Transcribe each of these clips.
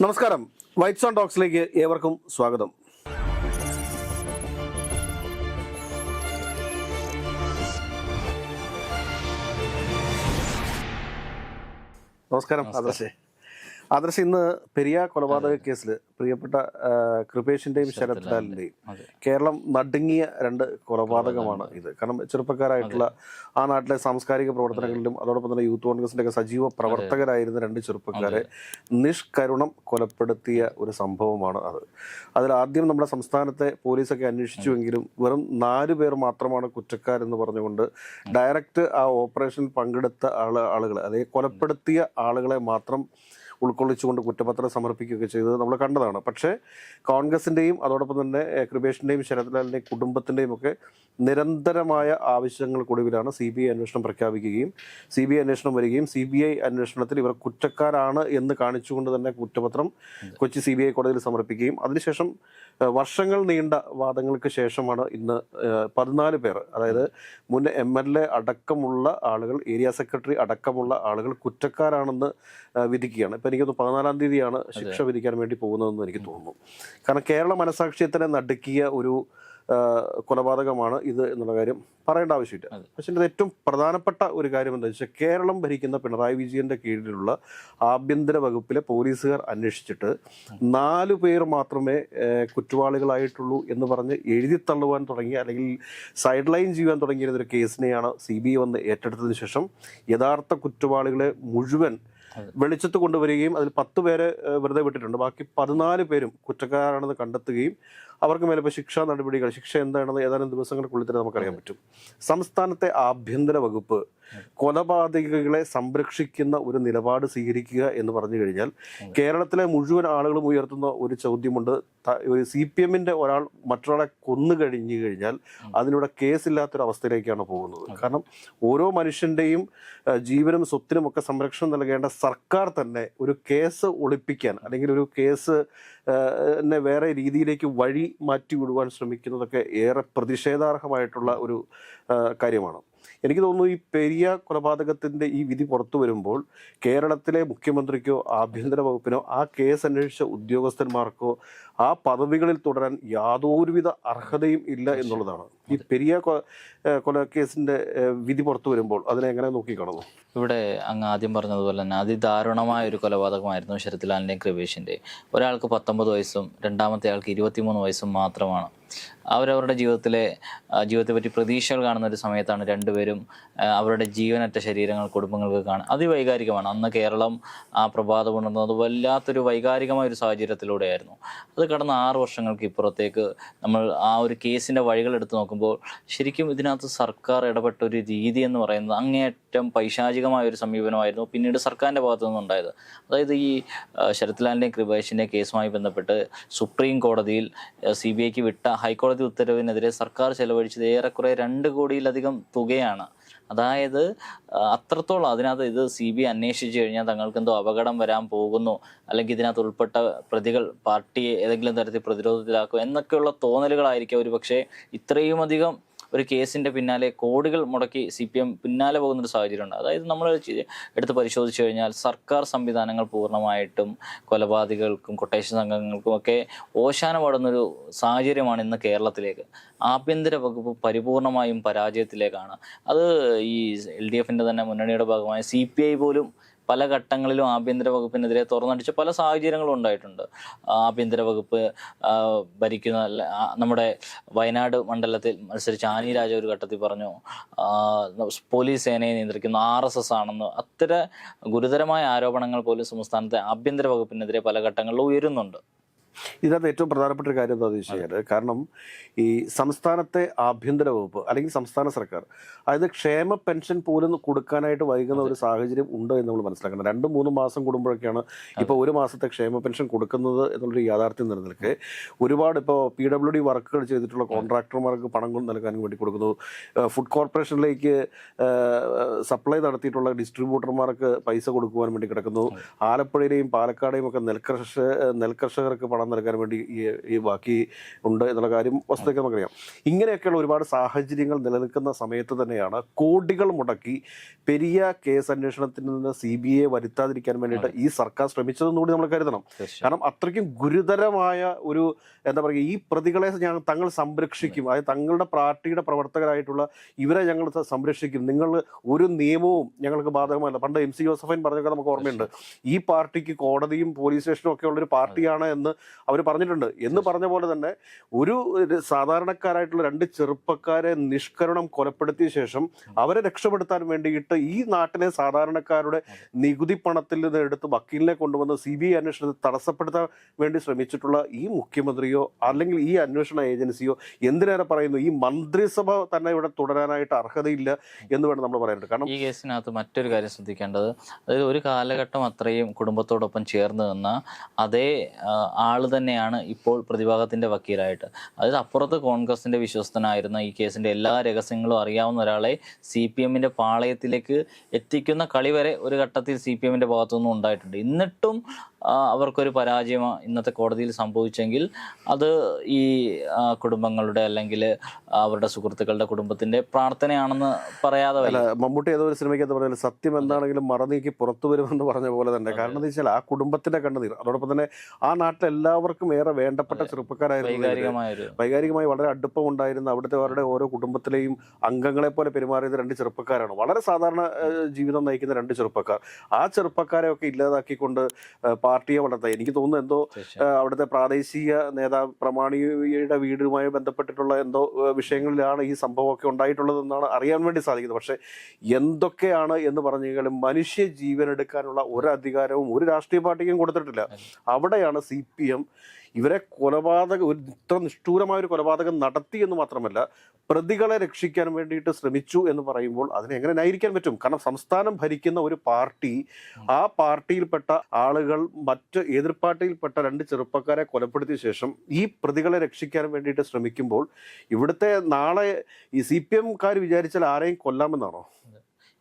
നമസ്കാരം. Whites on ടോക്സിലേക്ക് ഏവർക്കും സ്വാഗതം. നമസ്കാരം ആദർശ്, ഇന്ന് പെരിയ കൊലപാതക കേസിൽ പ്രിയപ്പെട്ട കൃപേഷിന്റെയും ശരത്ലാലിന്റെയും കേരളം നടുങ്ങിയ രണ്ട് കൊലപാതകമാണ് ഇത്. കാരണം ചെറുപ്പക്കാരായിട്ടുള്ള ആ നാട്ടിലെ സാംസ്കാരിക പ്രവർത്തനങ്ങളിലും അതോടൊപ്പം തന്നെ യൂത്ത് കോൺഗ്രസിന്റെ ഒക്കെ സജീവ പ്രവർത്തകരായിരുന്ന രണ്ട് ചെറുപ്പക്കാരെ നിഷ്കരുണം കൊലപ്പെടുത്തിയ ഒരു സംഭവമാണ് അത്. അതിൽ ആദ്യം നമ്മുടെ സംസ്ഥാനത്തെ പോലീസൊക്കെ അന്വേഷിച്ചുവെങ്കിലും വെറും 4 പേർ മാത്രമാണ് കുറ്റക്കാരെന്ന് പറഞ്ഞുകൊണ്ട് ഡയറക്റ്റ് ആ ഓപ്പറേഷനിൽ പങ്കെടുത്ത ആളുകൾ അതായത് കൊലപ്പെടുത്തിയ ആളുകളെ മാത്രം ഉൾക്കൊള്ളിച്ചുകൊണ്ട് കുറ്റപത്രം സമർപ്പിക്കുകയൊക്കെ ചെയ്തത് നമ്മൾ കണ്ടതാണ്. പക്ഷേ കോൺഗ്രസിൻ്റെയും അതോടൊപ്പം തന്നെ കൃപേഷിൻ്റെയും ശരത്ലാലിൻ്റെയും കുടുംബത്തിൻ്റെയും ഒക്കെ നിരന്തരമായ ആവശ്യങ്ങൾക്കൊടുവിലാണ് CBI അന്വേഷണം പ്രഖ്യാപിക്കുകയും CBI അന്വേഷണം വരികയും CBI അന്വേഷണത്തിൽ ഇവർ കുറ്റക്കാരാണ് എന്ന് കാണിച്ചുകൊണ്ട് തന്നെ കുറ്റപത്രം കൊച്ചി CBI കോടതിയിൽ സമർപ്പിക്കുകയും അതിനുശേഷം വർഷങ്ങൾ നീണ്ട വാദങ്ങൾക്ക് ശേഷമാണ് ഇന്ന് 14 പേർ, അതായത് മുൻ MLA അടക്കമുള്ള ആളുകൾ, ഏരിയ സെക്രട്ടറി അടക്കമുള്ള ആളുകൾ കുറ്റക്കാരാണെന്ന് വിധിക്കുകയാണ്. ഇപ്പം എനിക്കൊന്ന് 14-ാം തീയതിയാണ് ശിക്ഷ വിധിക്കാൻ വേണ്ടി പോകുന്നതെന്ന് എനിക്ക് തോന്നുന്നു. കാരണം കേരള മനസാക്ഷിയത്തിനെ നടുക്കിയ ഒരു കൊലപാതകമാണ് ഇത് എന്നുള്ള കാര്യം പറയേണ്ട ആവശ്യമില്ല. പക്ഷേ ഇതിൻ്റെ ഏറ്റവും പ്രധാനപ്പെട്ട ഒരു കാര്യം എന്താ വെച്ചാൽ, കേരളം ഭരിക്കുന്ന പിണറായി വിജയന്റെ കീഴിലുള്ള ആഭ്യന്തര വകുപ്പിലെ പോലീസുകാർ അന്വേഷിച്ചിട്ട് 4 പേർ മാത്രമേ കുറ്റവാളികളായിട്ടുള്ളൂ എന്ന് പറഞ്ഞ് എഴുതിത്തള്ളുവാൻ തുടങ്ങിയ അല്ലെങ്കിൽ സൈഡ് ലൈൻ ചെയ്യാൻ തുടങ്ങിയിരുന്നൊരു കേസിനെയാണ് CBI വന്ന് ഏറ്റെടുത്തതിന് ശേഷം യഥാർത്ഥ കുറ്റവാളികളെ മുഴുവൻ വെളിച്ചത്ത് കൊണ്ടുവരികയും അതിൽ 10 പേരെ വെറുതെ വിട്ടിട്ടുണ്ട്. ബാക്കി 14 പേരും കുറ്റക്കാരാണെന്ന് കണ്ടെത്തുകയും അവർക്ക് മേലെ ഇപ്പോൾ ശിക്ഷാ നടപടികൾ, ശിക്ഷ എന്താണെന്ന് ഏതാനും ദിവസങ്ങൾക്കുള്ളിൽ തന്നെ നമുക്കറിയാൻ പറ്റും. സംസ്ഥാനത്തെ ആഭ്യന്തര വകുപ്പ് കൊലപാതകികളെ സംരക്ഷിക്കുന്ന ഒരു നിലപാട് സ്വീകരിക്കുക എന്ന് പറഞ്ഞു കഴിഞ്ഞാൽ കേരളത്തിലെ മുഴുവൻ ആളുകളും ഉയർത്തുന്ന ഒരു ചോദ്യമുണ്ട്. ഒരു CPM-ന്റെ ഒരാൾ മറ്റൊരാളെ കൊന്നു കഴിഞ്ഞു കഴിഞ്ഞാൽ അതിലൂടെ കേസില്ലാത്തൊരവസ്ഥയിലേക്കാണ് പോകുന്നത്. കാരണം ഓരോ മനുഷ്യൻ്റെയും ജീവനും സ്വത്തിനും ഒക്കെ സംരക്ഷണം നൽകേണ്ട സർക്കാർ തന്നെ ഒരു കേസ് ഒളിപ്പിക്കാൻ അല്ലെങ്കിൽ ഒരു കേസ് വേറെ രീതിയിലേക്ക് വഴി മാറ്റി വിടുവാൻ ശ്രമിക്കുന്നതൊക്കെ ഏറെ പ്രതിഷേധാർഹമായിട്ടുള്ള ഒരു കാര്യമാണ്. എനിക്ക് തോന്നുന്നു ഈ പെരിയ കൊലപാതകത്തിൻ്റെ ഈ വിധി പുറത്തു വരുമ്പോൾ കേരളത്തിലെ മുഖ്യമന്ത്രിക്കോ ആഭ്യന്തര വകുപ്പിനോ ആ കേസ് അന്വേഷിച്ച ഉദ്യോഗസ്ഥന്മാർക്കോ ആ പദവികളിൽ തുടരാൻ യാതൊരുവിധ അർഹതയും ഇല്ല എന്നുള്ളതാണ്. ഈ പെരിയ കൊലക്കേസിൻ്റെ വിധി പുറത്തു വരുമ്പോൾ അതിനെ എങ്ങനെ നോക്കിക്കാണുന്നു? ഇവിടെ അങ്ങ് ആദ്യം പറഞ്ഞതുപോലെ തന്നെ അതിദാരുണമായ ഒരു കൊലപാതകമായിരുന്നു ശരത്ലാലിൻ്റെയും കൃപേഷിൻ്റെയും. ഒരാൾക്ക് 19 വയസ്സും രണ്ടാമത്തെ ആൾക്ക് 23 വയസ്സും മാത്രമാണ്. അവരവരുടെ ജീവിതത്തെ പറ്റി പ്രതീക്ഷകൾ കാണുന്ന ഒരു സമയത്താണ് രണ്ടുപേരും അവരുടെ ജീവനറ്റ ശരീരങ്ങൾ കുടുംബങ്ങൾക്ക് കാണുക. അതിവൈകാരികമാണ്. അന്ന് കേരളം ആ പ്രഭാതം ഉണർന്നത് വല്ലാത്തൊരു വൈകാരികമായ ഒരു സാഹചര്യത്തിലൂടെയായിരുന്നു. അത് കടന്ന 6 വർഷങ്ങൾക്ക് ഇപ്പുറത്തേക്ക് നമ്മൾ ആ ഒരു കേസിൻ്റെ വഴികൾ എടുത്തു നോക്കുമ്പോൾ ശരിക്കും ഇതിനകത്ത് സർക്കാർ ഇടപെട്ട ഒരു രീതി എന്ന് പറയുന്നത് അങ്ങേയറ്റം പൈശാചികമായ ഒരു സമീപനമായിരുന്നു പിന്നീട് സർക്കാരിൻ്റെ ഭാഗത്തു നിന്നുണ്ടായത്. അതായത് ഈ ശരത്ലാലിൻ്റെയും കൃപേഷിൻ്റെയും കേസുമായി ബന്ധപ്പെട്ട് സുപ്രീം കോടതിയിൽ CBIക്ക് വിട്ട ഹൈക്കോടതി ഉത്തരവിനെതിരെ സർക്കാർ ചെലവഴിച്ചത് ഏറെക്കുറെ 2 കോടിയിലധികം തുകയാണ്. അതായത് അത്രത്തോളം അതിനകത്ത് ഇത് CBI അന്വേഷിച്ചു കഴിഞ്ഞാൽ തങ്ങൾക്ക് എന്തോ അപകടം വരാൻ പോകുന്നു, അല്ലെങ്കിൽ ഇതിനകത്ത് ഉൾപ്പെട്ട പ്രതികൾ പാർട്ടിയെ ഏതെങ്കിലും തരത്തിൽ പ്രതിരോധത്തിലാക്കും എന്നൊക്കെയുള്ള തോന്നലുകളായിരിക്കും ഒരു പക്ഷേ ഇത്രയും അധികം ഒരു കേസിൻ്റെ പിന്നാലെ കോടികൾ മുടക്കി CPM പിന്നാലെ പോകുന്നൊരു സാഹചര്യമുണ്ട്. അതായത് നമ്മൾ എടുത്ത് പരിശോധിച്ചു കഴിഞ്ഞാൽ സർക്കാർ സംവിധാനങ്ങൾ പൂർണ്ണമായിട്ടും കൊലപാതകങ്ങൾക്കും കൊട്ടേഷൻ സംഘങ്ങൾക്കും ഒക്കെ ഓശാന പാടുന്നൊരു സാഹചര്യമാണ് ഇന്ന് കേരളത്തിലേക്ക്. ആഭ്യന്തര വകുപ്പ് പരിപൂർണമായും പരാജയത്തിലേക്കാണ്. അത് ഈ LDFൻ്റെ തന്നെ മുന്നണിയുടെ ഭാഗമായ CPI പോലും പല ഘട്ടങ്ങളിലും ആഭ്യന്തര വകുപ്പിനെതിരെ തുറന്നടിച്ച പല സാഹചര്യങ്ങളും ഉണ്ടായിട്ടുണ്ട്. ആഭ്യന്തര വകുപ്പ് ഭരിക്കുന്ന നമ്മുടെ വയനാട് മണ്ഡലത്തിൽ മത്സരിച്ച ആനി രാജ ഒരു ഘട്ടത്തിൽ പറഞ്ഞു പോലീസ് സേനയെ നിയന്ത്രിക്കുന്ന RSS ആണെന്ന്. അത്തരം ഗുരുതരമായ ആരോപണങ്ങൾ പോലും സംസ്ഥാനത്തെ ആഭ്യന്തര വകുപ്പിനെതിരെ പല ഘട്ടങ്ങളിലും ഉയരുന്നുണ്ട്. ഇതിനകത്ത് ഏറ്റവും പ്രധാനപ്പെട്ട ഒരു കാര്യം എന്താണെന്ന് വെച്ച് കഴിഞ്ഞാൽ, കാരണം ഈ സംസ്ഥാനത്തെ ആഭ്യന്തര വകുപ്പ് അല്ലെങ്കിൽ സംസ്ഥാന സർക്കാർ അതായത് ക്ഷേമ പെൻഷൻ പോലും കൊടുക്കാനായിട്ട് വൈകുന്ന ഒരു സാഹചര്യം ഉണ്ട് എന്ന് നമ്മൾ മനസ്സിലാക്കണം. 2-3 മാസം കൂടുമ്പോഴൊക്കെയാണ് ഇപ്പോൾ 1 മാസത്തെ ക്ഷേമ പെൻഷൻ കൊടുക്കുന്നത് എന്നുള്ളൊരു യാഥാർത്ഥ്യം നിലനിൽക്കെ ഒരുപാട് ഇപ്പോൾ PWD വർക്കുകൾ ചെയ്തിട്ടുള്ള കോൺട്രാക്ടർമാർക്ക് പണം നൽകാൻ വേണ്ടി കൊടുക്കുന്നു. ഫുഡ് കോർപ്പറേഷനിലേക്ക് സപ്ലൈ നടത്തിയിട്ടുള്ള ഡിസ്ട്രിബ്യൂട്ടർമാർക്ക് പൈസ കൊടുക്കുവാൻ വേണ്ടി കിടക്കുന്നു. ആലപ്പുഴയിലെയും പാലക്കാടെയും ഒക്കെ നെൽകർഷകർക്ക് പണം പണം നൽകാൻ വേണ്ടി ഈ ബാക്കി ഉണ്ട് എന്നുള്ള കാര്യം വസ്തുതയ്ക്ക് നമുക്കറിയാം. ഇങ്ങനെയൊക്കെയുള്ള ഒരുപാട് സാഹചര്യങ്ങൾ നിലനിൽക്കുന്ന സമയത്ത് തന്നെയാണ് കോടികൾ മുടക്കി പെരിയ കേസ് അന്വേഷണത്തിൽ നിന്ന് CBI വരുത്താതിരിക്കാൻ വേണ്ടിയിട്ട് ഈ സർക്കാർ ശ്രമിച്ചതെന്ന് കൂടി നമ്മൾ കരുതണം. കാരണം അത്രയ്ക്കും ഗുരുതരമായ ഒരു എന്താ പറയുക, ഈ പ്രതികളെ തങ്ങൾ സംരക്ഷിക്കും, അതായത് തങ്ങളുടെ പാർട്ടിയുടെ പ്രവർത്തകരായിട്ടുള്ള ഇവരെ ഞങ്ങൾ സംരക്ഷിക്കും, നിങ്ങൾ ഒരു നിയമവും ഞങ്ങൾക്ക് ബാധകമല്ല. പണ്ട് MC ജോസഫൈൻ പറഞ്ഞൊക്കെ നമുക്ക് ഓർമ്മയുണ്ട്. ഈ പാർട്ടിക്ക് കോടതിയും പോലീസ് സ്റ്റേഷനും ഒക്കെ ഉള്ളൊരു പാർട്ടിയാണ് എന്ന് അവർ പറഞ്ഞിട്ടുണ്ട്. എന്ന് പറഞ്ഞ പോലെ തന്നെ ഒരു സാധാരണക്കാരായിട്ടുള്ള 2 ചെറുപ്പക്കാരെ നിഷ്കരുണം കൊലപ്പെടുത്തിയ ശേഷം അവരെ രക്ഷപ്പെടുത്താൻ വേണ്ടിയിട്ട് ഈ നാട്ടിലെ സാധാരണക്കാരുടെ നികുതി പണത്തിൽ നിന്ന് എടുത്ത് വക്കീലിനെ കൊണ്ടുവന്ന് CBI അന്വേഷണത്തെ തടസ്സപ്പെടുത്താൻ വേണ്ടി ശ്രമിച്ചിട്ടുള്ള ഈ മുഖ്യമന്ത്രിയോ അല്ലെങ്കിൽ ഈ അന്വേഷണ ഏജൻസിയോ, എന്തിനേറെ പറയുന്നു, ഈ മന്ത്രിസഭ തന്നെ ഇവിടെ തുടരാനായിട്ട് അർഹതയില്ല എന്ന് വേണം നമ്മൾ പറയാനായിട്ട്. കാരണം ഈ കേസിനകത്ത് മറ്റൊരു കാര്യം ശ്രദ്ധിക്കേണ്ടത്, അതായത് ഒരു കാലഘട്ടം അത്രയും കുടുംബത്തോടൊപ്പം ചേർന്ന് നിന്ന അതേ ആള് തന്നെയാണ് ഇപ്പോൾ പ്രതിഭാഗത്തിന്റെ വക്കീലായിട്ട്. അതായത് അപ്പുറത്ത് കോൺഗ്രസിന്റെ വിശ്വസ്തനായിരുന്ന, ഈ കേസിന്റെ എല്ലാ രഹസ്യങ്ങളും അറിയാവുന്ന ഒരാളെ CPMന്റെ പാളയത്തിലേക്ക് എത്തിക്കുന്ന കളി വരെ ഒരു ഘട്ടത്തിൽ CPMന്റെ ഭാഗത്തുനിന്നും ഉണ്ടായിട്ടുണ്ട്. എന്നിട്ടും അവർക്കൊരു പരാജയം ഇന്നത്തെ കോടതിയിൽ സംഭവിച്ചെങ്കിൽ അത് ഈ കുടുംബങ്ങളുടെ അല്ലെങ്കിൽ അവരുടെ സുഹൃത്തുക്കളുടെ കുടുംബത്തിന്റെ പ്രാർത്ഥനയാണെന്ന് പറയാതെ വയ്യ. മമ്മൂട്ടി ഏതോ ഒരു സിനിമയ്ക്കകത്ത് പറഞ്ഞാൽ സത്യം എന്താണെങ്കിലും മറനീക്കി പുറത്തു വരുമെന്ന് പറഞ്ഞ പോലെ തന്നെ. കാരണം എന്താ വെച്ചാൽ ആ കുടുംബത്തിന്റെ കണ്ണുനീർ, അതോടൊപ്പം തന്നെ ആ നാട്ടിൽ എല്ലാവർക്കും ഏറെ വേണ്ടപ്പെട്ട ചെറുപ്പക്കാരായിരുന്നു, വൈകാരികമായി വളരെ അടുപ്പം ഉണ്ടായിരുന്ന അവിടുത്തെ അവരുടെ ഓരോ കുടുംബത്തിലെയും അംഗങ്ങളെ പോലെ പെരുമാറിയത് 2 ചെറുപ്പക്കാരാണ്. വളരെ സാധാരണ ജീവിതം നയിക്കുന്ന 2 ചെറുപ്പക്കാർ. ആ ചെറുപ്പക്കാരെ ഒക്കെ ഇല്ലാതാക്കിക്കൊണ്ട് പാർട്ടിയെ വളർത്താൻ എനിക്ക് തോന്നുന്നു എന്തോ അവിടുത്തെ പ്രാദേശിക നേതാവ് പ്രമാണിയുടെ വീടുമായി ബന്ധപ്പെട്ടിട്ടുള്ള എന്തോ വിഷയങ്ങളിലാണ് ഈ സംഭവമൊക്കെ ഉണ്ടായിട്ടുള്ളതെന്നാണ് അറിയാൻ വേണ്ടി സാധിക്കുന്നത്. പക്ഷെ എന്തൊക്കെയാണ് എന്ന് പറഞ്ഞു കഴിഞ്ഞാൽ മനുഷ്യ ജീവൻ എടുക്കാനുള്ള ഒരു അധികാരവും ഒരു രാഷ്ട്രീയ പാർട്ടിക്കും കൊടുത്തിട്ടില്ല. അവിടെയാണ് CPM ഇവരെ ഇത്ര നിഷ്ഠൂരമായ ഒരു കൊലപാതകം നടത്തി എന്ന് മാത്രമല്ല പ്രതികളെ രക്ഷിക്കാൻ വേണ്ടിയിട്ട് ശ്രമിച്ചു എന്ന് പറയുമ്പോൾ അതിനെ എങ്ങനെ ന്യായീകരിക്കാൻ പറ്റും? കാരണം സംസ്ഥാനം ഭരിക്കുന്ന ഒരു പാർട്ടി, ആ പാർട്ടിയിൽപ്പെട്ട ആളുകൾ മറ്റ് എതിർ പാർട്ടിയിൽപ്പെട്ട 2 ചെറുപ്പക്കാരെ കൊലപ്പെടുത്തിയ ശേഷം ഈ പ്രതികളെ രക്ഷിക്കാൻ വേണ്ടിയിട്ട് ശ്രമിക്കുമ്പോൾ ഇവിടുത്തെ നാളെ ഈ CPMക്കാർ വിചാരിച്ചാൽ ആരെയും കൊല്ലാമെന്നാണോ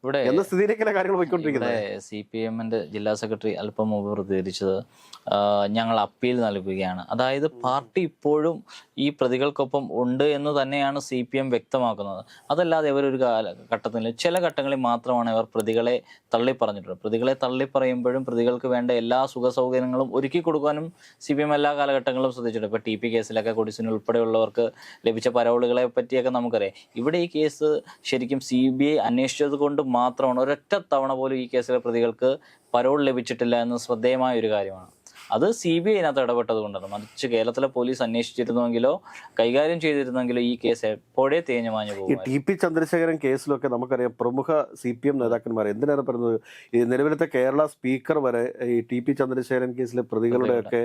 ഇവിടെ എന്ന സ്ഥിതിയിലേക്കല്ല കാര്യങ്ങൾ പോയിക്കൊണ്ടിരിക്കുന്നത്. CPMന്റെ ജില്ലാ സെക്രട്ടറി അല്പം മുമ്പ് പ്രതികരിച്ചത് ഞങ്ങൾ അപ്പീൽ നൽകുകയാണ്. അതായത് പാർട്ടി ഇപ്പോഴും ഈ പ്രതികൾക്കൊപ്പം ഉണ്ട് എന്ന് തന്നെയാണ് CPM വ്യക്തമാക്കുന്നത്. അതല്ലാതെ ഇവരൊരു ഘട്ടത്തിൽ ചില ഘട്ടങ്ങളിൽ മാത്രമാണ് ഇവർ പ്രതികളെ തള്ളിപ്പറഞ്ഞിട്ടുള്ളത്. പ്രതികളെ തള്ളിപ്പറയുമ്പോഴും പ്രതികൾക്ക് വേണ്ട എല്ലാ സുഖ സൗകര്യങ്ങളും ഒരുക്കി കൊടുക്കാനും CPM എല്ലാ കാലഘട്ടങ്ങളിലും ശ്രദ്ധിച്ചിട്ടുണ്ട്. ഇപ്പോൾ TP കേസിലൊക്കെ കൊടിസുനി ഉൾപ്പെടെയുള്ളവർക്ക് ലഭിച്ച പരോളുകളെ പറ്റിയൊക്കെ നമുക്കറിയാം. ഇവിടെ ഈ കേസ് ശരിക്കും CBI അന്വേഷിച്ചത് കൊണ്ട് മാത്രമാണ് ഒരൊറ്റ തവണ പോലും ഈ കേസിലെ പ്രതികൾക്ക് പരോൾ ലഭിച്ചിട്ടില്ല എന്ന് ശ്രദ്ധേയമായ ഒരു കാര്യമാണ്. അത് CBI അതിനകത്ത് ഇടപെട്ടത് കൊണ്ടാണ്. മറിച്ച് കേരളത്തിലെ പോലീസ് അന്വേഷിച്ചിരുന്നെങ്കിലോ കൈകാര്യം ചെയ്തിരുന്നെങ്കിലോ ഈ കേസ് എപ്പോഴേ തേഞ്ഞു മാഞ്ഞു പോകും. ഈ TP ചന്ദ്രശേഖരൻ കേസിലൊക്കെ നമുക്കറിയാം പ്രമുഖ CPM നേതാക്കന്മാർ എന്തിനാണ് പറയുന്നത്, ഈ നിലവിലത്തെ കേരള സ്പീക്കർ വരെ ഈ TP ചന്ദ്രശേഖരൻ കേസിലെ പ്രതികളുടെയൊക്കെ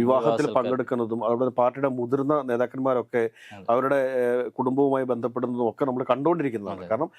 വിവാഹത്തിൽ പങ്കെടുക്കുന്നതും അവരുടെ പാർട്ടിയുടെ മുതിർന്ന നേതാക്കന്മാരൊക്കെ അവരുടെ കുടുംബവുമായി ബന്ധപ്പെടുന്നതും ഒക്കെ നമ്മൾ കണ്ടുകൊണ്ടിരിക്കുന്നതാണ്. കാരണം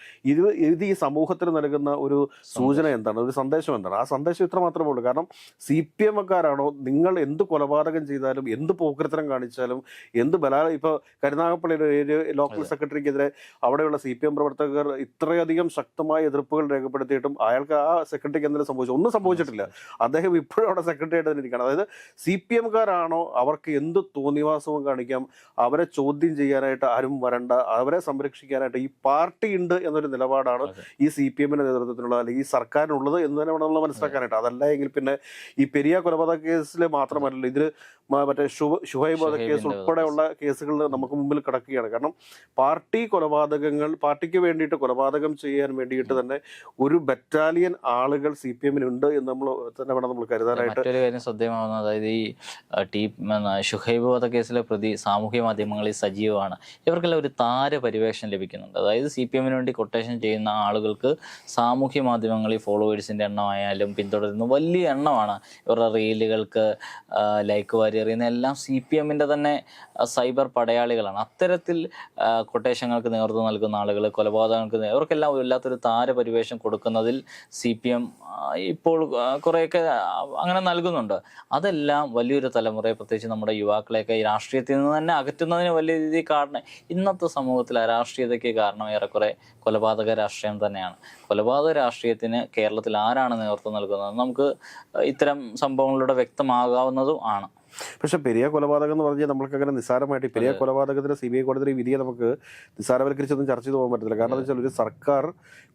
ഇത് ഈ സമൂഹത്തിന് നൽകുന്ന ഒരു സൂചന എന്താണ്, ഒരു സന്ദേശം എന്താണ്? ആ സന്ദേശം ഇത്ര മാത്രമേ ഉള്ളൂ. കാരണം CPMക്കാരാണോ നിങ്ങൾ എന്ത് കൊലപാതകം ചെയ്താലും എന്ത് പോക്കരത്തരം കാണിച്ചാലും എന്ത് ഇപ്പോൾ കരുനാഗപ്പള്ളിയുടെ ഒരു ലോക്കൽ സെക്രട്ടറിക്കെതിരെ അവിടെയുള്ള CPM പ്രവർത്തകർ ഇത്രയധികം ശക്തമായ എതിർപ്പുകൾ രേഖപ്പെടുത്തിയിട്ടും അയാൾക്ക് ആ സെക്രട്ടറിക്ക് എന്തെങ്കിലും സംഭവിച്ചു? ഒന്നും സംഭവിച്ചിട്ടില്ല. അദ്ദേഹം ഇപ്പോഴും അവിടെ സെക്രട്ടറി ആയിട്ട് തന്നെ ഇരിക്കുകയാണ്. അതായത് CPMക്കാരാണോ അവർക്ക് എന്ത് തോന്നിവാസവും കാണിക്കാം, അവരെ ചോദ്യം ചെയ്യാനായിട്ട് ആരും വരണ്ട, അവരെ സംരക്ഷിക്കാനായിട്ട് ഈ പാർട്ടി ഉണ്ട് എന്നൊരു നിലപാടാണ് ഈ CPMന്റെ നേതൃത്വത്തിലുള്ള അല്ലെങ്കിൽ ഈ സർക്കാരിനുള്ളത് എന്ന് തന്നെ നമ്മൾ മനസ്സിലാക്കാനായിട്ട്. അതല്ല എങ്കിൽ പിന്നെ ഈ പെരിയ കൊലപാതക കേസിൽ മാത്രമല്ല, ഇതിൽ മറ്റേ ഷുഹൈബ് കേസ് ഉൾപ്പെടെയുള്ള കേസുകൾ നമുക്ക് മുമ്പിൽ കിടക്കുകയാണ്. കാരണം പാർട്ടി കൊലപാതകങ്ങൾ, പാർട്ടിക്ക് വേണ്ടിയിട്ട് കൊലപാതകം ചെയ്യാൻ വേണ്ടിയിട്ട് തന്നെ ഒരു ബറ്റാലിയൻ ആളുകൾ CPMനുണ്ട് എന്ന് നമ്മൾ തന്നെ വേണം നമ്മൾ കരുതാനായിട്ട്. മറ്റൊരു കാര്യം ശ്രദ്ധേയമാവുന്നത്, അതായത് ഈ ഷുഹൈബ് വധക്കേസിലെ പ്രതി സാമൂഹ്യ മാധ്യമങ്ങളിൽ സജീവമാണ്. ഇവർക്കെല്ലാം ഒരു താരപരിവേഷം ലഭിക്കുന്നുണ്ട്. അതായത് CPMന് വേണ്ടി കൊട്ടേഷൻ ചെയ്യുന്ന ആളുകൾക്ക് സാമൂഹ്യ മാധ്യമങ്ങളിൽ ഫോളോവേഴ്സിന്റെ എണ്ണമായാലും പിന്തുടരുന്ന വലിയ എണ്ണമാണ്. ഇവരുടെ റീലുകൾക്ക് ലൈക്ക് വാരി എറിയുന്ന എല്ലാം CPMന്റെ തന്നെ സൈബർ പടയാളികളാണ്. അത്തരത്തിൽ കൊട്ടേഷങ്ങൾക്ക് നേതൃത്വം നൽകുന്ന ആളുകൾ, കൊലപാതകങ്ങൾക്ക് ഇവർക്കെല്ലാം വല്ലാത്തൊരു താരപരിവേഷം കൊടുക്കുന്നതിൽ CPM ഇപ്പോൾ കുറേയൊക്കെ അങ്ങനെ നൽകുന്നുണ്ട്. അതെല്ലാം വലിയൊരു തലമുറയെ, പ്രത്യേകിച്ച് നമ്മുടെ യുവാക്കളെയൊക്കെ ഈ രാഷ്ട്രീയത്തിൽ നിന്ന് തന്നെ അകറ്റുന്നതിന് വലിയ രീതിയിൽ കാരണം ഇന്നത്തെ സമൂഹത്തിൽ അരാഷ്ട്രീയതയ്ക്ക് കാരണം ഏറെക്കുറെ കൊലപാതക രാഷ്ട്രീയം തന്നെയാണ്. കൊലപാതക രാഷ്ട്രീയത്തിന് കേരളത്തിൽ ആരാണ് നേതൃത്വം നൽകുന്നത് നമുക്ക് ഇത്തരം സംഭവങ്ങളിലൂടെ വ്യക്തമാകാവുന്നതും ആണ്. പക്ഷെ പെരിയ കൊലപാതകം എന്ന് പറഞ്ഞാൽ നമ്മൾക്ക് അങ്ങനെ നിസ്സാരമായിട്ട് ഈ പെരിയ കൊലപാതകത്തിന് CBI കോടതി വിധിയെ നമുക്ക് നിസ്സാരവൽക്കരിച്ചൊന്നും ചർച്ച ചെയ്ത് പോകാൻ പറ്റില്ല. കാരണം എന്താ വെച്ചാൽ ഒരു സർക്കാർ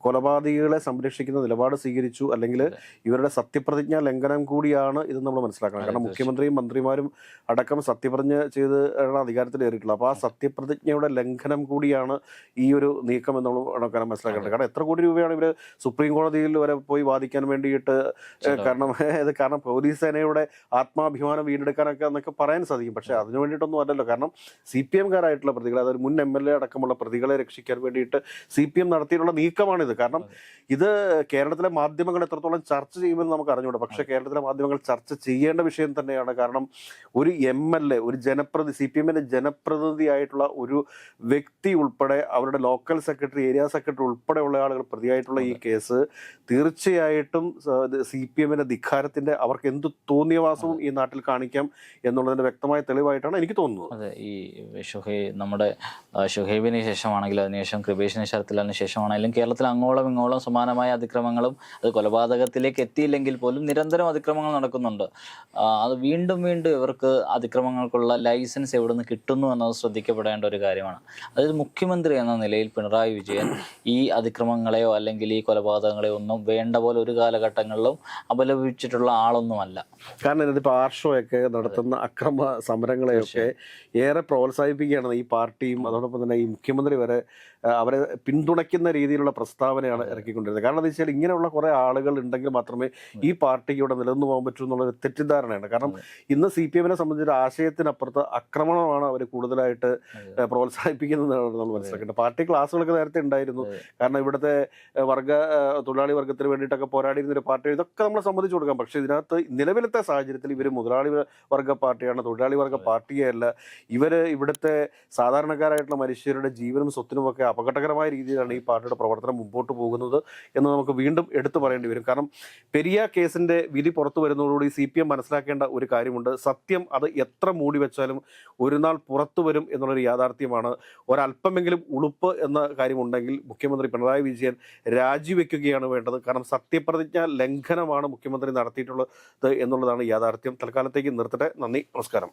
കൊലപാതകികളെ സംരക്ഷിക്കുന്ന നിലപാട് സ്വീകരിച്ചു, അല്ലെങ്കിൽ ഇവരുടെ സത്യപ്രതിജ്ഞാ ലംഘനം കൂടിയാണ് ഇത് നമ്മൾ മനസ്സിലാക്കണം. കാരണം മുഖ്യമന്ത്രിയും മന്ത്രിമാരും അടക്കം സത്യപ്രതിജ്ഞ ചെയ്ത് അധികാരത്തിൽ കയറിയിട്ടുള്ളത്. അപ്പോൾ ആ സത്യപ്രതിജ്ഞയുടെ ലംഘനം കൂടിയാണ് ഈ ഒരു നീക്കം എന്ന് നമ്മൾ മനസ്സിലാക്കേണ്ടത്. കാരണം എത്ര കോടി രൂപയാണ് ഇവർ സുപ്രീം കോടതിയിൽ വരെ പോയി വാദിക്കാൻ വേണ്ടിയിട്ട്, കാരണം പോലീസ് സേനയുടെ ആത്മാഭിമാനം വീണ്ടെടുക്കാനൊക്കെ എന്നൊക്കെ പറയാൻ സാധിക്കും. പക്ഷേ അതിനു വേണ്ടിയിട്ടൊന്നും അല്ലല്ലോ. കാരണം CPM-കാരായിട്ടുള്ള പ്രതികളെ, അതായത് മുൻ MLA അടക്കമുള്ള പ്രതികളെ രക്ഷിക്കാൻ വേണ്ടിയിട്ട് CPM നടത്തിയിട്ടുള്ള നീക്കമാണിത്. കാരണം ഇത് കേരളത്തിലെ മാധ്യമങ്ങൾ എത്രത്തോളം ചർച്ച ചെയ്യുമെന്ന് നമുക്ക് അറിഞ്ഞൂടാ. പക്ഷേ കേരളത്തിലെ മാധ്യമങ്ങൾ ചർച്ച ചെയ്യേണ്ട വിഷയം തന്നെയാണ്. കാരണം ഒരു MLA, ഒരു CPM-ന്റെ ജനപ്രതിനിധിയായിട്ടുള്ള ഒരു വ്യക്തി ഉൾപ്പെടെ അവരുടെ ലോക്കൽ സെക്രട്ടറി, ഏരിയ സെക്രട്ടറി ഉൾപ്പെടെയുള്ള ആളുകൾ പ്രതിയായിട്ടുള്ള ഈ കേസ് തീർച്ചയായിട്ടും CPM-ന്റെ ധിക്കാരത്തിന്റെ, അവർക്ക് എന്ത് തോന്നിയവാസവും ഈ നാട്ടിൽ കാണിക്കാം എന്നുള്ളതിന്റെ വ്യക്തമായ തെളിവായിട്ടാണ് എനിക്ക് തോന്നുന്നത്. അതെ, ഈ നമ്മുടെ ഷുഹൈബിന് ശേഷമാണെങ്കിലും അതിനുശേഷം കൃപേഷിന് ശരത്ലാലിന് ശേഷമാണെങ്കിലും കേരളത്തിൽ അങ്ങോളം ഇങ്ങോളം സമാനമായ അതിക്രമങ്ങളും, അത് കൊലപാതകത്തിലേക്ക് എത്തിയില്ലെങ്കിൽ പോലും നിരന്തരം അതിക്രമങ്ങൾ നടക്കുന്നുണ്ട്. അത് വീണ്ടും വീണ്ടും ഇവർക്ക് അതിക്രമങ്ങൾക്കുള്ള ലൈസൻസ് എവിടെ നിന്ന് കിട്ടുന്നു എന്നത് ശ്രദ്ധിക്കപ്പെടേണ്ട ഒരു കാര്യമാണ്. അതായത് മുഖ്യമന്ത്രി എന്ന നിലയിൽ പിണറായി വിജയൻ ഈ അതിക്രമങ്ങളെയോ അല്ലെങ്കിൽ ഈ കൊലപാതകങ്ങളെയോ ഒന്നും വേണ്ട പോലെ ഒരു കാലഘട്ടങ്ങളിലും അപലപിച്ചിട്ടുള്ള ആളൊന്നുമല്ല. കാരണം ഇതിപ്പോൾ ആർഷോയൊക്കെ നടത്തുന്ന അക്രമ സമരങ്ങളെയൊക്കെ ഏറെ പ്രോത്സാഹിപ്പിക്കുകയാണ് ഈ പാർട്ടിയും അതോടൊപ്പം തന്നെ ഈ മുഖ്യമന്ത്രി വരെ അവരെ പിന്തുണയ്ക്കുന്ന രീതിയിലുള്ള പ്രസ്താവനയാണ് ഇറക്കിക്കൊണ്ടിരുന്നത്. കാരണം എന്താ വെച്ചാൽ ഇങ്ങനെയുള്ള കുറേ ആളുകൾ ഉണ്ടെങ്കിൽ മാത്രമേ ഈ പാർട്ടിക്ക് ഇവിടെ നിലനിന്ന് പോകാൻ പറ്റൂ എന്നുള്ളൊരു തെറ്റിദ്ധാരണയാണ്. കാരണം ഇന്ന് CPM-നെ സംബന്ധിച്ച് ആശയത്തിനപ്പുറത്ത് ആക്രമണമാണ് അവർ കൂടുതലായിട്ട് പ്രോത്സാഹിപ്പിക്കുന്നതാണ് നമ്മൾ മനസ്സിലാക്കേണ്ടത്. പാർട്ടി ക്ലാസ്സുകളൊക്കെ നേരത്തെ ഉണ്ടായിരുന്നു. കാരണം ഇവിടുത്തെ തൊഴിലാളി വർഗത്തിന് വേണ്ടിയിട്ടൊക്കെ പോരാടിയിരുന്ന ഒരു പാർട്ടി, ഇതൊക്കെ നമ്മളെ സംബന്ധിച്ച് കൊടുക്കാം. പക്ഷേ ഇതിനകത്ത് നിലവിലത്തെ സാഹചര്യത്തിൽ ഇവർ മുതലാളി വർഗ പാർട്ടിയാണ്, തൊഴിലാളി വർഗ പാർട്ടിയല്ല. ഇവിടുത്തെ സാധാരണക്കാരായിട്ടുള്ള മനുഷ്യരുടെ ജീവനും സ്വത്തിനുമൊക്കെ അപകടകരമായ രീതിയിലാണ് ഈ പാർട്ടിയുടെ പ്രവർത്തനം മുമ്പോട്ട് പോകുന്നത് എന്ന് നമുക്ക് വീണ്ടും എടുത്തു പറയേണ്ടി വരും. കാരണം പെരിയ കേസിന്റെ വിധി പുറത്തു വരുന്നതോടുകൂടി CPM മനസ്സിലാക്കേണ്ട ഒരു കാര്യമുണ്ട്. സത്യം അത് എത്ര മൂടി വെച്ചാലും ഒരു നാൾ പുറത്തു വരും എന്നുള്ളൊരു യാഥാർത്ഥ്യമാണ്. ഒരല്പമെങ്കിലും ഉളുപ്പ് എന്ന കാര്യമുണ്ടെങ്കിൽ മുഖ്യമന്ത്രി പിണറായി വിജയൻ രാജിവെക്കുകയാണ് വേണ്ടത്. കാരണം സത്യപ്രതിജ്ഞ ലംഘനമാണ് മുഖ്യമന്ത്രി നടത്തിയിട്ടുള്ളത് എന്നുള്ളതാണ് യാഥാർത്ഥ്യം. തൽക്കാലത്തേക്ക് നിർത്തട്ടെ. നന്ദി, നമസ്കാരം.